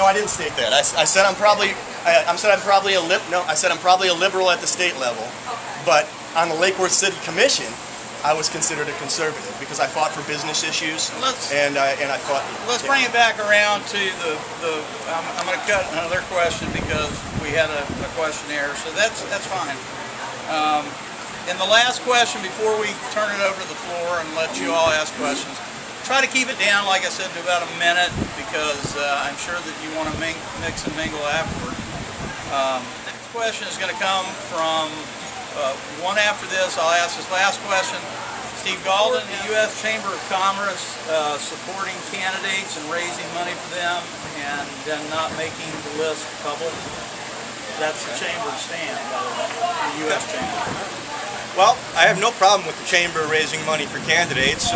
No, I didn't state that. I said I'm probably I said I'm probably a liberal at the state level, but on the Lake Worth City Commission, I was considered a conservative because I fought for business issues, and I fought. Let's bring it back around to the. I'm going to cut another question because we had a questionnaire, so that's fine. In the last question, before we turn it over to the floor and let you all ask questions, try to keep it down, like I said, to about a minute because I'm sure that you want to mix and mingle afterward. Next question is going to come from. One after this, I'll ask this last question. Steve Galden, the U.S. Chamber of Commerce, supporting candidates and raising money for them and then not making the list public. That's the Chamber's stand, by the way, the U.S. Chamber. Well, I have no problem with the Chamber raising money for candidates.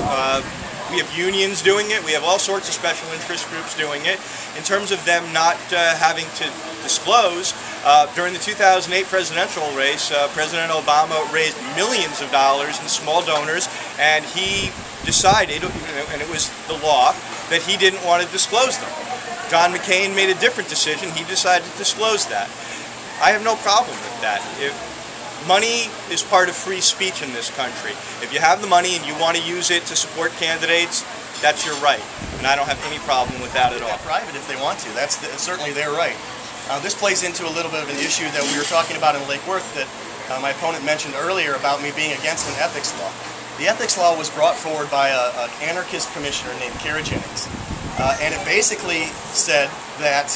We have unions doing it. We have all sorts of special interest groups doing it. In terms of them not having to disclose, during the 2008 presidential race, President Obama raised millions of dollars in small donors, and he decided, and it was the law, that he didn't want to disclose them. John McCain made a different decision. He decided to disclose that. I have no problem with that. Money is part of free speech in this country. If you have the money and you want to use it to support candidates, that's your right. And I don't have any problem with that at all. They're private if they want to. That's certainly their right. This plays into a little bit of an issue that we were talking about in Lake Worth that my opponent mentioned earlier about me being against an ethics law. The ethics law was brought forward by an anarchist commissioner named Kara Jennings. And it basically said that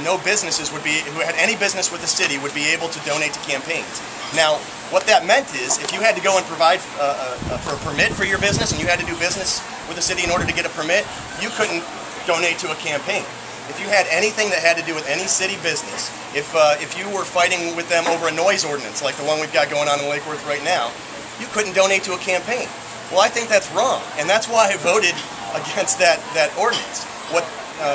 no businesses who had any business with the city would be able to donate to campaigns. Now, what that meant is, if you had to go and provide for a permit for your business, and you had to do business with the city in order to get a permit, you couldn't donate to a campaign. If you had anything that had to do with any city business, if you were fighting with them over a noise ordinance, like the one we've got going on in Lake Worth right now, you couldn't donate to a campaign. Well, I think that's wrong, and that's why I voted against that ordinance. What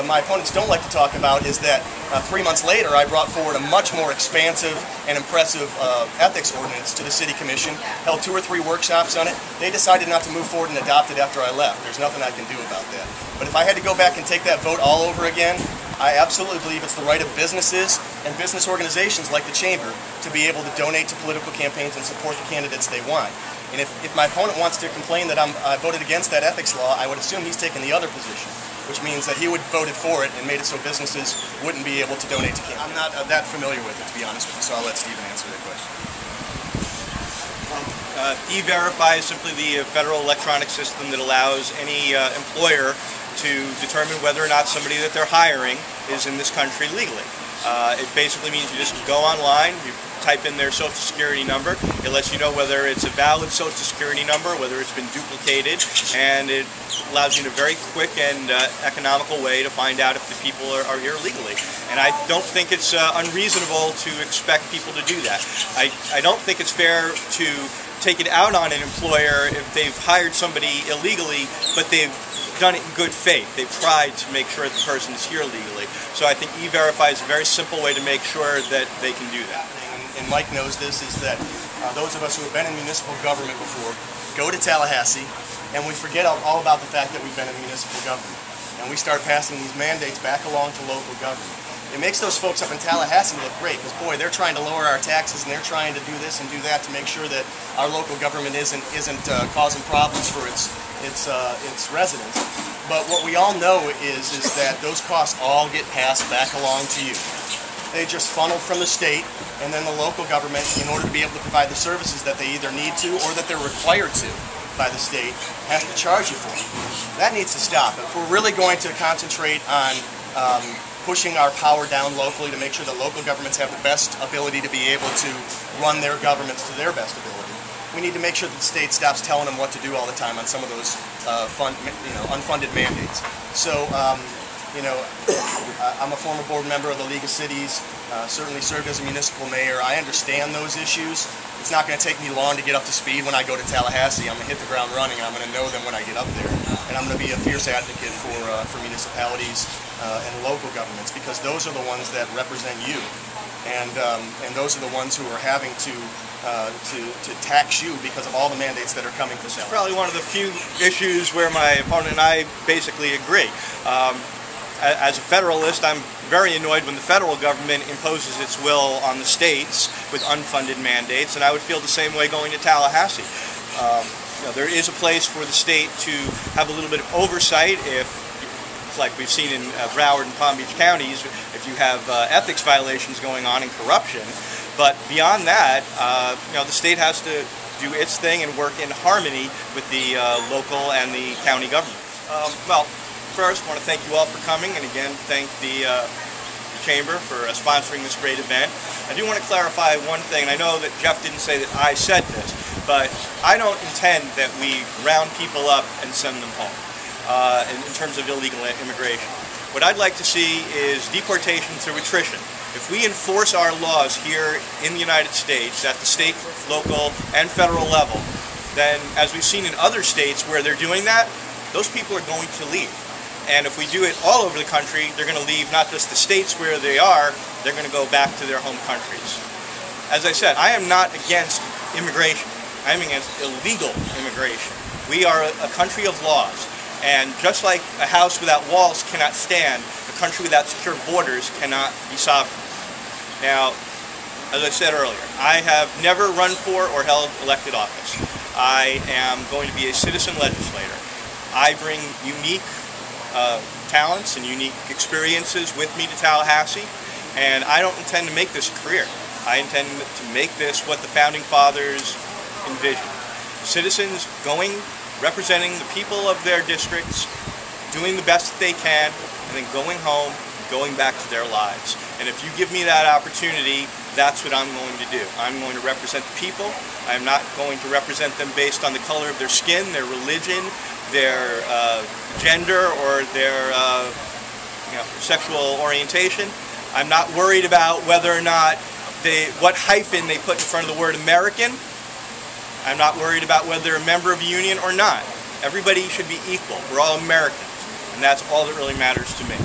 my opponents don't like to talk about is that 3 months later I brought forward a much more expansive and impressive ethics ordinance to the City Commission, held 2 or 3 workshops on it. They decided not to move forward and adopt it after I left. There's nothing I can do about that. But if I had to go back and take that vote all over again, I absolutely believe it's the right of businesses and business organizations like the Chamber to be able to donate to political campaigns and support the candidates they want. And if my opponent wants to complain that I voted against that ethics law, I would assume he's taken the other position, which means that he would have voted for it and made it so businesses wouldn't be able to donate to campaigns. I'm not that familiar with it, to be honest with you, so I'll let Stephen answer that question. E-Verify is simply the federal electronic system that allows any employer to determine whether or not somebody that they're hiring is in this country legally. It basically means you just go online, you type in their social security number, it lets you know whether it's a valid social security number, whether it's been duplicated, and it allows you in a very quick and economical way to find out if the people are here legally. And I don't think it's unreasonable to expect people to do that. I don't think it's fair to take it out on an employer if they've hired somebody illegally, but they've done it in good faith. They've tried to make sure the person is here legally. So I think E-Verify is a very simple way to make sure that they can do that. And Mike knows this, is that those of us who have been in municipal government before go to Tallahassee and we forget all about the fact that we've been in municipal government. And we start passing these mandates back along to local government. It makes those folks up in Tallahassee look great because, boy, they're trying to lower our taxes and they're trying to do this and do that to make sure that our local government isn't causing problems for its residents. But what we all know is that those costs all get passed back along to you. They just funnel from the state, and then the local government, in order to be able to provide the services that they either need to or that they're required to by the state, has to charge you for it. That needs to stop. If we're really going to concentrate on pushing our power down locally to make sure that local governments have the best ability to be able to run their governments to their best ability, we need to make sure that the state stops telling them what to do all the time on some of those unfunded mandates. So, I'm a former board member of the League of Cities, certainly served as a municipal mayor. I understand those issues. It's not going to take me long to get up to speed when I go to Tallahassee. I'm going to hit the ground running, and I'm going to know them when I get up there. And I'm going to be a fierce advocate for municipalities and local governments, because those are the ones that represent you. And those are the ones who are having to tax you because of all the mandates that are coming from Tallahassee. It's probably one of the few issues where my opponent and I basically agree. as a federalist, I'm very annoyed when the federal government imposes its will on the states with unfunded mandates, and I would feel the same way going to Tallahassee. There is a place for the state to have a little bit of oversight if, like we've seen in Broward and Palm Beach counties, if you have ethics violations going on and corruption. But beyond that, the state has to do its thing and work in harmony with the local and the county government. Well, first, I want to thank you all for coming, and again, thank the Chamber for sponsoring this great event. I do want to clarify one thing, and I know that Jeff didn't say that I said this, but I don't intend that we round people up and send them home in terms of illegal immigration. What I'd like to see is deportation through attrition. If we enforce our laws here in the United States at the state, local, and federal level, then as we've seen in other states where they're doing that, those people are going to leave. And if we do it all over the country, they're going to leave not just the states where they are, they're going to go back to their home countries. As I said, I am not against immigration. I am against illegal immigration. We are a country of laws. And just like a house without walls cannot stand, a country without secure borders cannot be sovereign. Now, as I said earlier, I have never run for or held elected office. I am going to be a citizen legislator. I bring unique talents and unique experiences with me to Tallahassee, and I don't intend to make this a career. I intend to make this what the Founding Fathers envisioned. Citizens going, representing the people of their districts, doing the best that they can, and then going home, going back to their lives. And if you give me that opportunity, that's what I'm going to do. I'm going to represent the people. I'm not going to represent them based on the color of their skin, their religion, their gender, or their sexual orientation. I'm not worried about whether or not what hyphen they put in front of the word American. I'm not worried about whether they're a member of a union or not. Everybody should be equal. We're all Americans, and that's all that really matters to me.